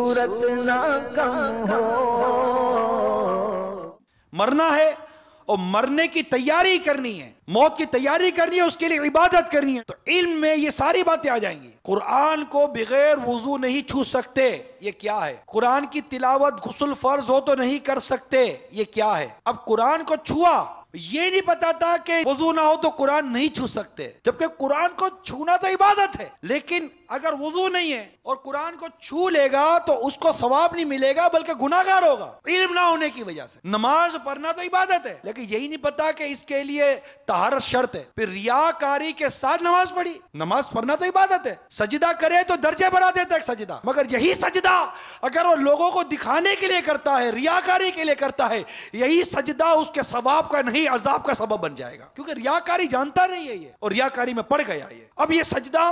सूरत ना कम हो। मरना है और मरने की तैयारी करनी है, मौत की तैयारी करनी है, उसके लिए इबादत करनी है। तो इल्म में ये सारी बातें आ जाएंगी। कुरान को बगैर वुजू नहीं छू सकते, ये क्या है? कुरान की तिलावत गुस्ल फर्ज हो तो नहीं कर सकते, ये क्या है? अब कुरान को छुआ, ये नहीं पता था कि वुजू ना हो तो कुरान नहीं छू सकते, जबकि कुरान को छूना तो इबादत है। लेकिन अगर वुजू नहीं है और कुरान को छू लेगा तो उसको सवाब नहीं मिलेगा बल्कि गुनाहगार होगा, इल्म ना होने की वजह से। नमाज पढ़ना तो इबादत है, लेकिन यही नहीं पता कि इसके लिए तहारत शर्त है। फिर रियाकारी के साथ नमाज पढ़ी। नमाज पढ़ना तो इबादत है, सजदा करे तो दर्जे बढ़ा देता है सजदा, मगर यही सजदा अगर वो लोगों को दिखाने के लिए करता है, रियाकारी के लिए करता है, यही सजदा उसके सवाब का नहीं अजाब का सबब बन जाएगा, क्योंकि रियाकारी जानता नहीं है ये, और रियाकारी में पड़ गया ये। अब ये सजदा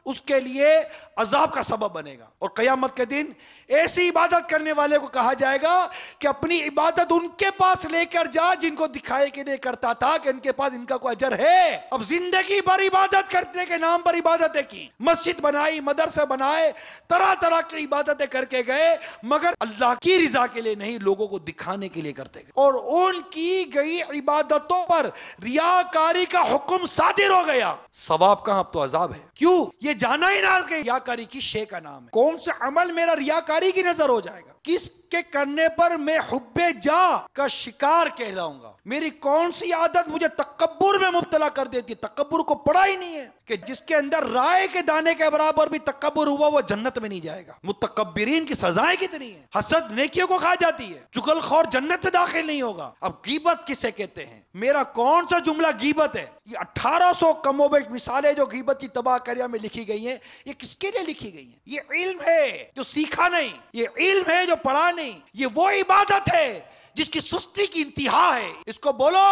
उसके लिए अजाब का सबब बनेगा। और कयामत के दिन ऐसी इबादत करने वाले को कहा जाएगा कि अपनी इबादत उनके पास लेकर जा जिनको दिखाए के लिए करता था कि इनके पास इनका कोई अजर है। अब जिंदगी भर इबादत करने के नाम पर इबादतें की, मस्जिद बनाई, मदरसे बनाए, तरह तरह की इबादतें करके गए, मगर अल्लाह की रिजा के लिए नहीं, लोगों को दिखाने के लिए करते गए। और उनकी गई इबादतों पर रियाकारी का हुक्म सादिर हो गया। सवाब कहां, अब तो अजाब है। क्यों? ये जाना ही ना कि रियाकारी की शे का नाम है। कौन सा अमल मेरा रियाकारी की नजर हो जाएगा? किसके करने पर मैं हुब्बे जा का शिकार कहलाऊंगा? मेरी कौन सी आदत मुझे तकब्बुर में मुब्तला कर देती? तकब्बुर को पढ़ा ही नहीं है कि जिसके अंदर राय के दाने के बराबर भी तकब्बुर हुआ वो जन्नत में नहीं जाएगा। मुतकब्बिरीन की सजाएं कितनी है। हसद नेकियों को खा जाती है, चुगलखोर जन्नत में दाखिल नहीं होगा। अब गीबत किसे कहते हैं? मेरा कौन सा जुमला गीबत है? ये 1800 कमोबेश मिसालें जो गीबत की तबाहकारियां में लिखी गई हैं, ये किसके लिए लिखी गई हैं? ये इल्म है जो सीखा नहीं, ये इल्म है जो पढ़ा नहीं, ये वो इबादत है जिसकी सुस्ती की इंतहा है। इसको बोलो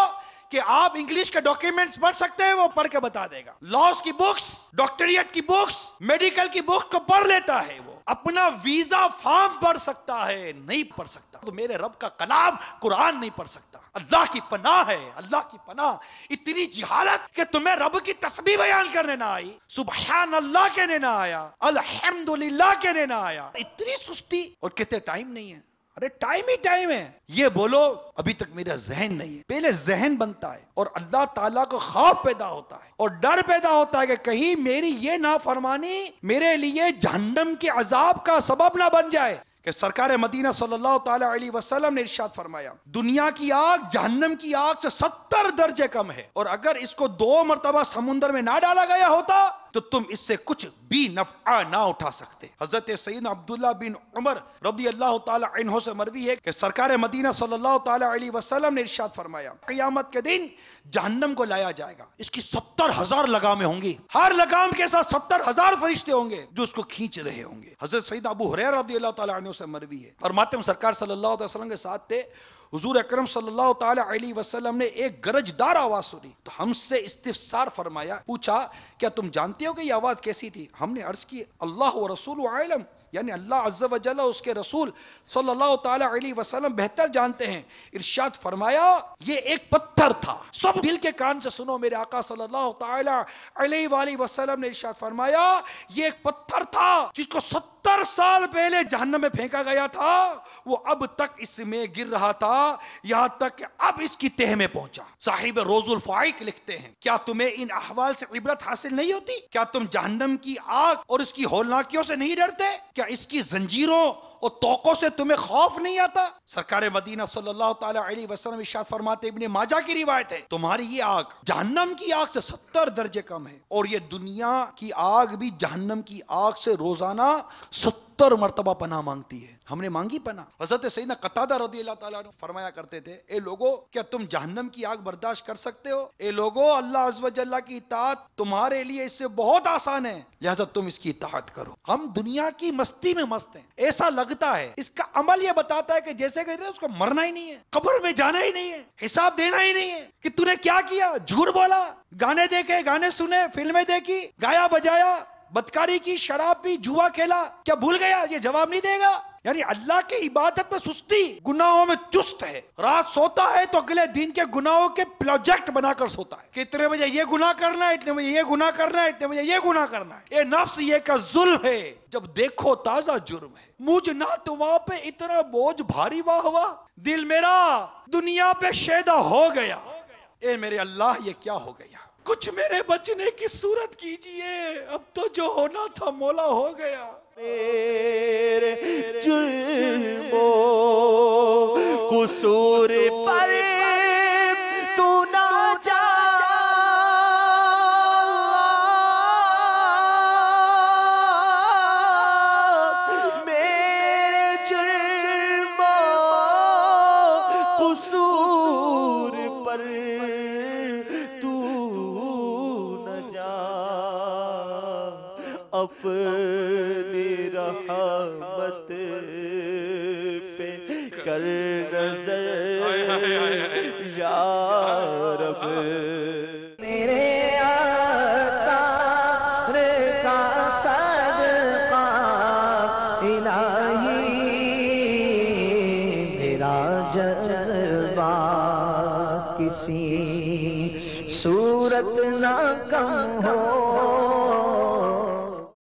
कि आप इंग्लिश के डॉक्यूमेंट्स पढ़ सकते हैं, वो पढ़ के बता देगा। लॉस की बुक्स, डॉक्टरिएट की बुक्स, मेडिकल की बुक्स को पढ़ लेता है। वो अपना वीजा फॉर्म पढ़ सकता है, नहीं पढ़ सकता तो मेरे रब का कलाम कुरान नहीं पढ़ सकता। अल्लाह की पनाह है, अल्लाह की पनाह। इतनी जिहालत कि तुम्हें रब की तस्बीह बयान करने ना आई, सुबहान अल्लाह कहने ना आया, अल्हम्दुलिल्लाह कहने ना आया। इतनी सुस्ती, और कहते टाइम नहीं है। अरे टाइम ही टाइम है। ये बोलो अभी तक मेरा जहन नहीं है। पहले जहन बनता है और अल्लाह ताला को खौफ पैदा होता है और डर पैदा होता है कि कहीं मेरी ये नाफरमानी मेरे लिए जहन्नम के अजाब का सबब ना बन जाए। कि सरकार मदीना सल्लल्लाहु ताला अलैहि वसल्लम ने इरशाद फरमाया, दुनिया की आग जहन्नम की आग से 70 दर्जे कम है, और अगर इसको 2 मरतबा समुद्र में ना डाला गया होता तो तुम इससे कुछ भी नफा ना उठा सकते। हजरत सैयदना अब्दुल्लाह बिन उमर रज़ी अल्लाह ताला अन्हु से मरवी है कि सरकार मदीना सल्लल्लाहु ताला अलैहि वसल्लम ने इरशाद फरमाया, क़यामत के दिन जहन्नम को लाया जाएगा, इसकी 70,000 लगामें होंगी, हर लगाम के साथ 70,000 फरिश्ते होंगे जो उसको खींच रहे होंगे। हजरत सैयदना अबू हुरैरा रज़ी अल्लाह ताला अन्हु से मरवी है, और मातम सरकार सल्लल्लाहु अलैहि वसल्लम के साथ थे। हुजूर अकरम सल्लल्लाहु ताला अलैहि वसल्लम ने एक गरजदार आवाज सुनी तो हमसे इस्तिफसार फरमाया, पूछा क्या तुम जानते हो कि यह आवाज कैसी थी? हमने अर्ज की अल्लाह व रसूलु आलम, यानी अल्लाह अज़्ज़ व जल्ल उसके रसूल सल्लल्लाहु ताला अलैहि वसल्लम बेहतर जानते हैं। इरशाद फरमाया ये एक पत्थर था। सब दिल के कान से सुनो, मेरे आका सल्लल्लाहु ताला अलैहि वसल्लम ने इरशाद फरमाया ये एक पत्थर था जिसको 70 साल पहले जहन्नम में फेंका गया था, वो अब तक इसमें गिर रहा था, यहां तक कि अब इसकी तह में पहुंचा। साहिब रोजुल फाइक लिखते हैं, क्या तुम्हें इन अहवाल से इबरत हासिल नहीं होती? क्या तुम जहन्नम की आग और इसकी होलनाकियों से नहीं डरते? क्या इसकी जंजीरों और तोकों से तुम्हें खौफ नहीं आता? सरकार मदीना सल्लल्लाहु ताला अलैहि वसल्लम इरशाद फरमाते, इब्ने माजा की रिवायत है, तुम्हारी ये आग जहन्नम की आग से 70 दर्जे कम है, और ये दुनिया की आग भी जहन्नम की आग से रोजाना 70 मरतबा पनाह मांगती है। हमने मांगी पनाह। हजरत सैयदना कतादा रज़ियल्लाहु ताला अन्हु फरमाया करते थे, ए लोगो क्या तुम जहन्नम की आग बर्दाश्त कर सकते हो? ए लोगो अल्लाह अज़्ज़ व जल्ल की इताअत तुम्हारे लिए इससे बहुत आसान है, लिहाजा तुम इसकी इताअत करो। हम दुनिया की मस्ती में मस्त हैं, ऐसा लगता है। इसका अमल यह बताता है कि जैसे कहते हैं उसको मरना ही नहीं है, कब्र में जाना ही नहीं है, हिसाब देना ही नहीं है कि तूने क्या किया, झूठ बोला, गाने देखे, गाने सुने, फिल्में देखी, गाया बजाया, बदकारी की, शराब पी, जुआ खेला, क्या भूल गया? ये जवाब नहीं देगा। यानी अल्लाह की इबादत में सुस्ती, गुनाहों में चुस्त है। रात सोता है तो अगले दिन के गुनाहों के प्रोजेक्ट बनाकर सोता है कि इतने बजे ये गुनाह करना है, इतने बजे ये गुनाह करना है, इतने बजे ये गुनाह करना है। ये नफ्स ये का जुल्म है, जब देखो ताजा जुर्म है। मुझ ना तुमा पे इतना बोझ भारी वाह वाह, दिल मेरा दुनिया पे शैदा हो गया। ए मेरे अल्लाह ये क्या हो गया, कुछ मेरे बचने की सूरत कीजिए, अब तो जो होना था मौला हो गया। मेरे जुल्मों कुसूर पर तू ना जा, मेरे जुल्मों कुसूर पर तू न जा, अपनी रहमत पे कर नजर या रब। मेरे आसार का सदका इलाही, मेरा जज्बा किसी सूरत ना कम हो।